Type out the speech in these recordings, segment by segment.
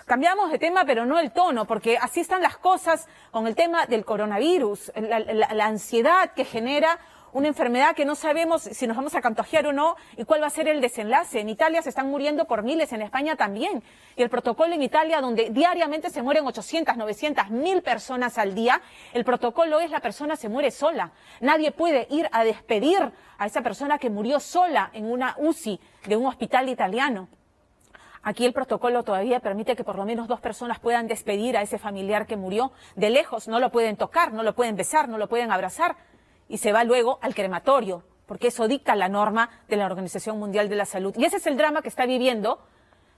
cambiamos de tema, pero no el tono, porque así están las cosas con el tema del coronavirus, la ansiedad que genera una enfermedad que no sabemos si nos vamos a contagiar o no y cuál va a ser el desenlace. En Italia se están muriendo por miles, en España también. Y el protocolo en Italia, donde diariamente se mueren 800, 900, 1000 personas al día, el protocolo es la persona se muere sola. Nadie puede ir a despedir a esa persona que murió sola en una UCI de un hospital italiano. Aquí el protocolo todavía permite que por lo menos 2 personas puedan despedir a ese familiar que murió de lejos. No lo pueden tocar, no lo pueden besar, no lo pueden abrazar. Y se va luego al crematorio, porque eso dicta la norma de la Organización Mundial de la Salud. Y ese es el drama que está viviendo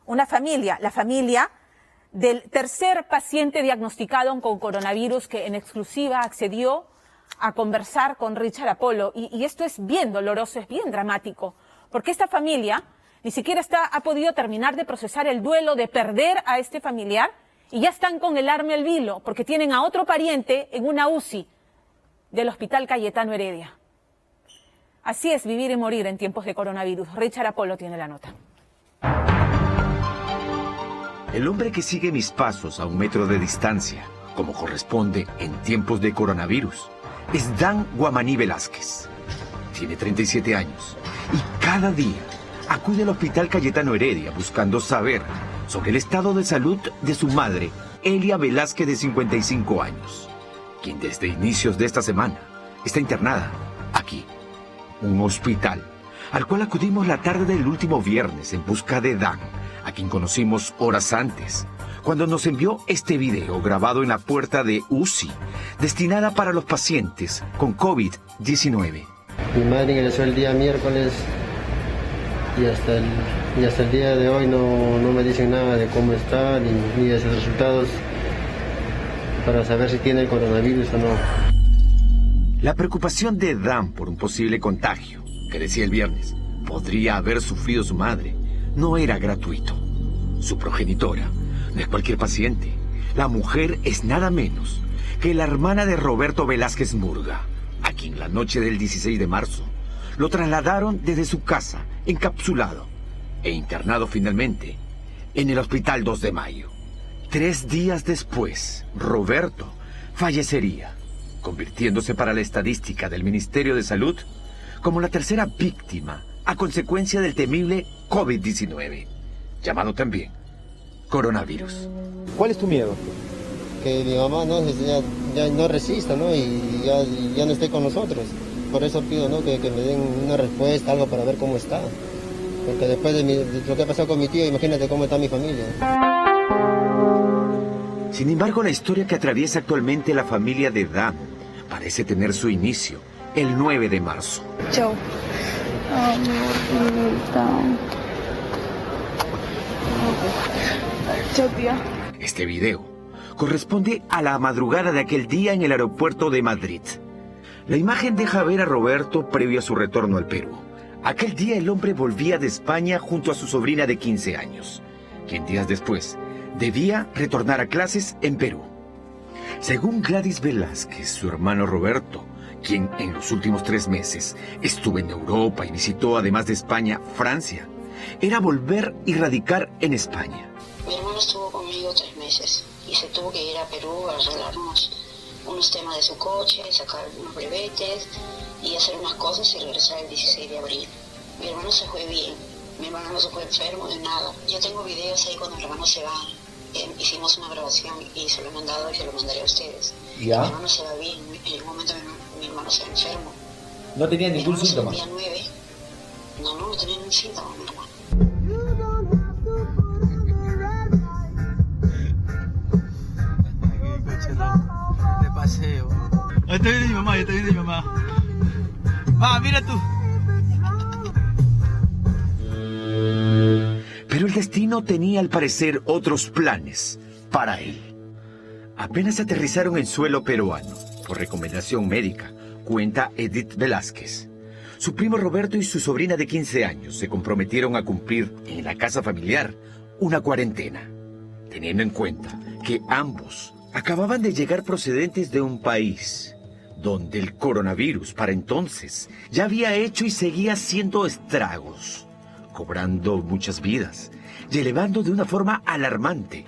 una familia, la familia del tercer paciente diagnosticado con coronavirus que en exclusiva accedió a conversar con Richard Apolo. Y esto es bien doloroso, es bien dramático, porque esta familia ni siquiera ha podido terminar de procesar el duelo de perder a este familiar y ya están con el arma al vilo, porque tienen a otro pariente en una UCI del Hospital Cayetano Heredia. Así es vivir y morir en tiempos de coronavirus. Richard Apolo tiene la nota. El hombre que sigue mis pasos a 1 metro de distancia, como corresponde en tiempos de coronavirus, es Dan Guamaní Velázquez. Tiene 37 años y cada día acude al Hospital Cayetano Heredia buscando saber sobre el estado de salud de su madre, Elia Velázquez, de 55 años. Quien desde inicios de esta semana está internada aquí, un hospital al cual acudimos la tarde del último viernes en busca de Dan, a quien conocimos horas antes, cuando nos envió este video grabado en la puerta de UCI, destinada para los pacientes con COVID-19. Mi madre ingresó el día miércoles y hasta el día de hoy no me dicen nada de cómo está ni de sus resultados para saber si tiene el coronavirus o no. La preocupación de Dan por un posible contagio, que decía el viernes, podría haber sufrido su madre, no era gratuito. Su progenitora no es cualquier paciente. La mujer es nada menos que la hermana de Roberto Velázquez Murga, a quien la noche del 16 de marzo lo trasladaron desde su casa, encapsulado e internado finalmente en el Hospital 2 de Mayo. 3 días después, Roberto fallecería, convirtiéndose para la estadística del Ministerio de Salud como la tercera víctima a consecuencia del temible COVID-19, llamado también coronavirus. ¿Cuál es tu miedo? Que mi mamá ya no resista, ¿no? Y ya no esté con nosotros. Por eso pido, ¿no? Que me den una respuesta, algo para ver cómo está. Porque después de lo que ha pasado con mi tío, imagínate cómo está mi familia. Sin embargo, la historia que atraviesa actualmente la familia de Dan parece tener su inicio el 9 de marzo. Chao. Chao, tía. Este video corresponde a la madrugada de aquel día en el aeropuerto de Madrid. La imagen deja ver a Roberto previo a su retorno al Perú. Aquel día el hombre volvía de España junto a su sobrina de 15 años, quien días después debía retornar a clases en Perú. Según Gladys Velázquez, su hermano Roberto, quien en los últimos 3 meses estuvo en Europa y visitó además de España, Francia, era volver y radicar en España. Mi hermano estuvo conmigo 3 meses y se tuvo que ir a Perú a arreglar unos temas de su coche, sacar unos brevetes y hacer unas cosas y regresar el 16 de abril. Mi hermano se fue bien, mi hermano no se fue enfermo de nada. Yo tengo videos ahí cuando mi hermano se va. Hicimos una grabación y se lo he mandado y se lo mandaré a ustedes. ¿Ya? Mi hermano se va bien, en un momento mi hermano se va enfermo. ¿No tenía ningún síntoma? El día 9, no tenía ningún síntoma, mi hermano. De paseo. Ahí está viendo mi mamá, ahí está viendo mi mamá. Va, mira tú. Pero el destino tenía al parecer otros planes para él. Apenas aterrizaron en suelo peruano, por recomendación médica, cuenta Edith Velázquez. Su primo Roberto y su sobrina de 15 años se comprometieron a cumplir en la casa familiar una cuarentena, teniendo en cuenta que ambos acababan de llegar procedentes de un país donde el coronavirus para entonces ya había hecho y seguía haciendo estragos, cobrando muchas vidas y elevando de una forma alarmante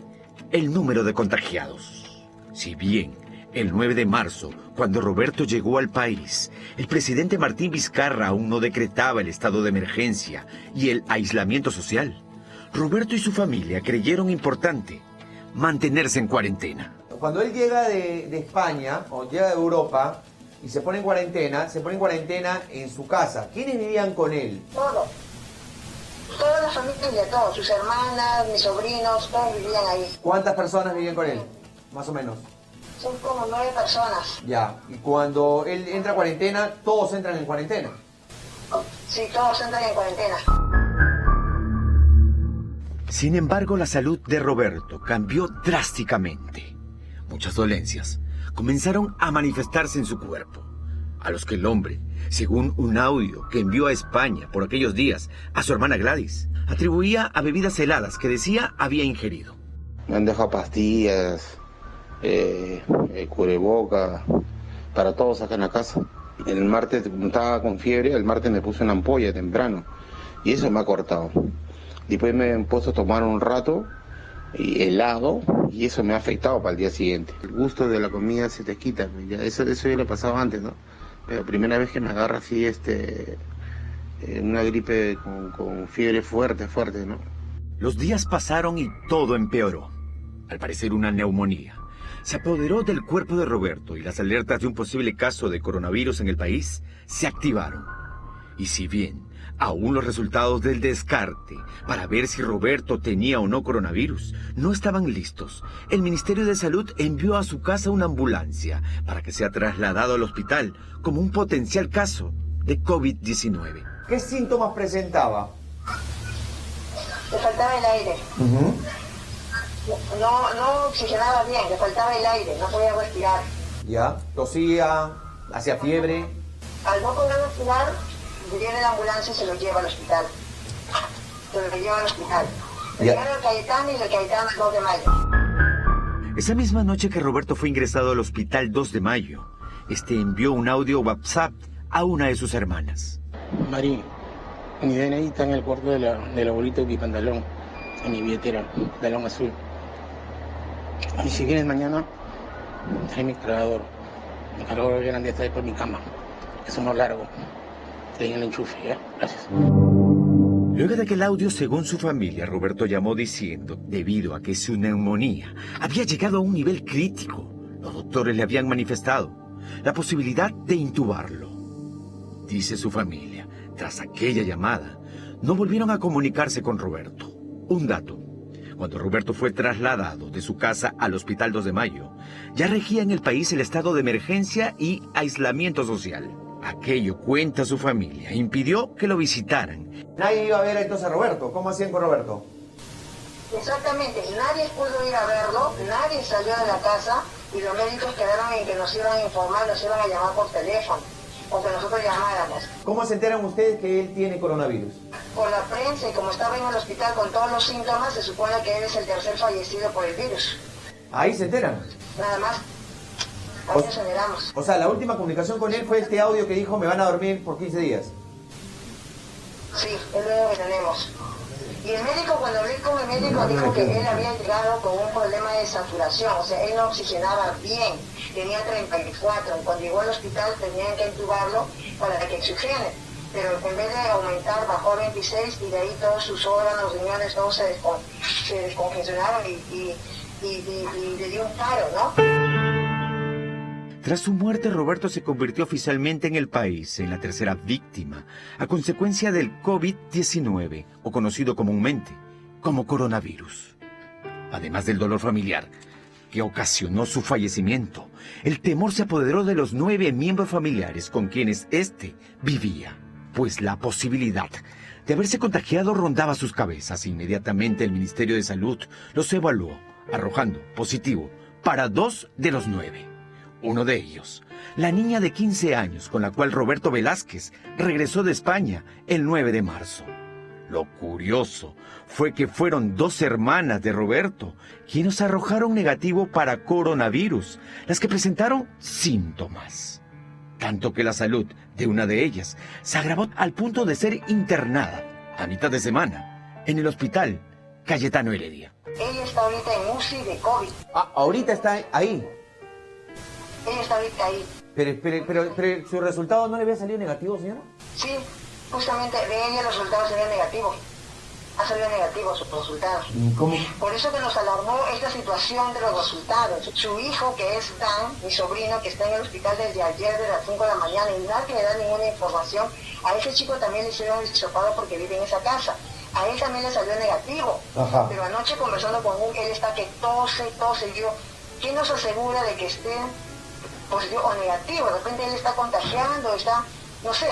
el número de contagiados. Si bien el 9 de marzo, cuando Roberto llegó al país, el presidente Martín Vizcarra aún no decretaba el estado de emergencia y el aislamiento social, Roberto y su familia creyeron importante mantenerse en cuarentena. Cuando él llega de España o llega de Europa y se pone en cuarentena en su casa. ¿Quiénes vivían con él? Todo. Toda la familia, todos, sus hermanas, mis sobrinos, todos vivían ahí. ¿Cuántas personas vivían con él? Más o menos. Son como 9 personas. Ya, y cuando él entra a cuarentena, todos entran en cuarentena. Sí, todos entran en cuarentena. Sin embargo, la salud de Roberto cambió drásticamente. Muchas dolencias comenzaron a manifestarse en su cuerpo, a los que el hombre, según un audio que envió a España por aquellos días a su hermana Gladys, atribuía a bebidas heladas que decía había ingerido. Me han dejado pastillas, cubreboca, para todos acá en la casa. El martes estaba con fiebre, el martes me puse una ampolla temprano y eso me ha cortado. Después me he puesto a tomar un rato helado y eso me ha afectado para el día siguiente. El gusto de la comida se te quita, ya, eso ya le pasaba antes, ¿no? Pero primera vez que me agarra así una gripe con fiebre fuerte, ¿no? Los días pasaron y todo empeoró. Al parecer una neumonía se apoderó del cuerpo de Roberto y las alertas de un posible caso de coronavirus en el país se activaron. Y si bien aún los resultados del descarte para ver si Roberto tenía o no coronavirus no estaban listos, el Ministerio de Salud envió a su casa una ambulancia para que sea trasladado al hospital como un potencial caso de COVID-19. ¿Qué síntomas presentaba? Le faltaba el aire. No oxigenaba bien, le faltaba el aire, no podía respirar. Ya, tosía, hacía fiebre. Al no poder respirar, viene la ambulancia y se lo lleva al hospital. Llegaron al Cayetano y el Cayetano el 2 de mayo. Esa misma noche que Roberto fue ingresado al hospital 2 de mayo, envió un audio WhatsApp a una de sus hermanas. Mari, mi DNI está en el cuarto de la bolita de mi pantalón, en mi billetera, pantalón azul. Y si vienes mañana, trae mi cargador. Mi cargador grande está ahí por mi cama. Es uno largo. Te el enchufe, ¿ya? Gracias. Luego de aquel audio, según su familia, Roberto llamó diciendo, debido a que su neumonía había llegado a un nivel crítico, los doctores le habían manifestado la posibilidad de intubarlo. Dice su familia, tras aquella llamada, no volvieron a comunicarse con Roberto. Un dato: cuando Roberto fue trasladado de su casa al hospital 2 de mayo, ya regía en el país el estado de emergencia y aislamiento social. Aquello, cuenta su familia, impidió que lo visitaran. Nadie iba a ver entonces a Roberto. ¿Cómo hacían con Roberto? Exactamente, nadie pudo ir a verlo, nadie salió de la casa y los médicos quedaron en que nos iban a informar, nos iban a llamar por teléfono o que nosotros llamáramos. ¿Cómo se enteran ustedes que él tiene coronavirus? Por la prensa, y como estaba en el hospital con todos los síntomas, se supone que él es el tercer fallecido por el virus. Ahí se enteran. Nada más. Ahí nos enteramos. O sea, la última comunicación con él fue este audio que dijo: me van a dormir por 15 días. Sí, es lo que tenemos. Y el médico, cuando hablé con el médico, dijo que él había llegado con un problema de saturación, o sea, él no oxigenaba bien, tenía 34, y cuando llegó al hospital tenían que intubarlo para que oxigene, pero en vez de aumentar bajó 26 y de ahí todos sus órganos, riñones, todos se descongestionaron y le dio un paro, ¿no? Tras su muerte, Roberto se convirtió oficialmente en el país en la tercera víctima a consecuencia del COVID-19, o conocido comúnmente como coronavirus. Además del dolor familiar que ocasionó su fallecimiento, el temor se apoderó de los 9 miembros familiares con quienes éste vivía, pues la posibilidad de haberse contagiado rondaba sus cabezas. Inmediatamente el Ministerio de Salud los evaluó, arrojando positivo para 2 de los 9. Uno de ellos, la niña de 15 años con la cual Roberto Velázquez regresó de España el 9 de marzo. Lo curioso fue que fueron 2 hermanas de Roberto quienes arrojaron negativo para coronavirus, las que presentaron síntomas. Tanto que la salud de una de ellas se agravó al punto de ser internada a mitad de semana en el hospital Cayetano Heredia. Ella está ahorita en UCI de COVID. Ah, ahorita está ahí. Ella está ahorita ahí. Pero ¿su resultado no le había salido negativo, señora? Sí, justamente de ella los resultados salieron negativos. Ha salido negativo sus resultados. ¿Cómo? Por eso que nos alarmó esta situación de los resultados. Su hijo, que es Dan, mi sobrino, que está en el hospital desde ayer de las 5 de la mañana y nadie le da ninguna información, a ese chico también le hicieron el hisopado porque vive en esa casa. A él también le salió negativo. Ajá. Pero anoche conversando con él está que tose. Y yo, ¿quién nos asegura de que esté positivo o negativo? De repente él está contagiando, está, no sé.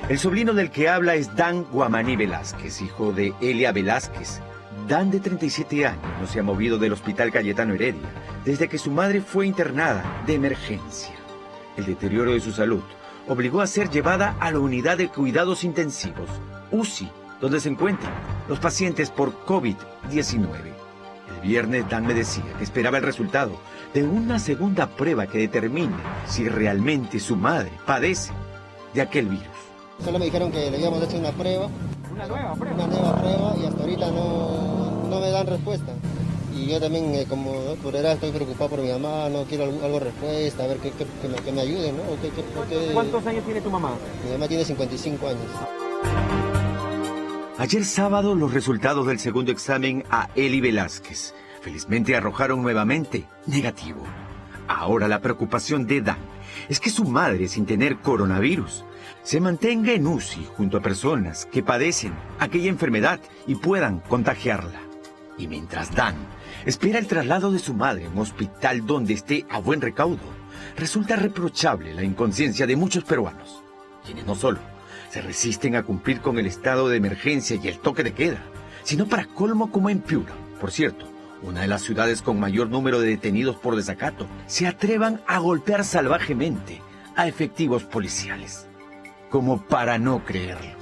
El sobrino del que habla es Dan Guamaní Velázquez, hijo de Elia Velázquez. Dan, de 37 años, no se ha movido del Hospital Cayetano Heredia desde que su madre fue internada de emergencia. El deterioro de su salud obligó a ser llevada a la unidad de cuidados intensivos, UCI, donde se encuentran los pacientes por COVID-19. El viernes Dan me decía que esperaba el resultado de una segunda prueba que determine si realmente su madre padece de aquel virus. Solo me dijeron que le habíamos hecho una prueba. ¿Una nueva prueba? Y hasta ahorita no me dan respuesta. Y yo también, como por edad, estoy preocupado por mi mamá, no quiero algo respuesta, a ver que me ayuden, ¿no? ¿Cuántos años tiene tu mamá? Mi mamá tiene 55 años. Ayer sábado, los resultados del segundo examen a Eli Velázquez felizmente arrojaron nuevamente negativo. Ahora la preocupación de Dan es que su madre, sin tener coronavirus, se mantenga en UCI junto a personas que padecen aquella enfermedad y puedan contagiarla. Y mientras Dan espera el traslado de su madre a un hospital donde esté a buen recaudo, resulta reprochable la inconsciencia de muchos peruanos, quienes no solo se resisten a cumplir con el estado de emergencia y el toque de queda, sino para colmo, como en Piura, por cierto, una de las ciudades con mayor número de detenidos por desacato, se atrevan a golpear salvajemente a efectivos policiales, como para no creerlo.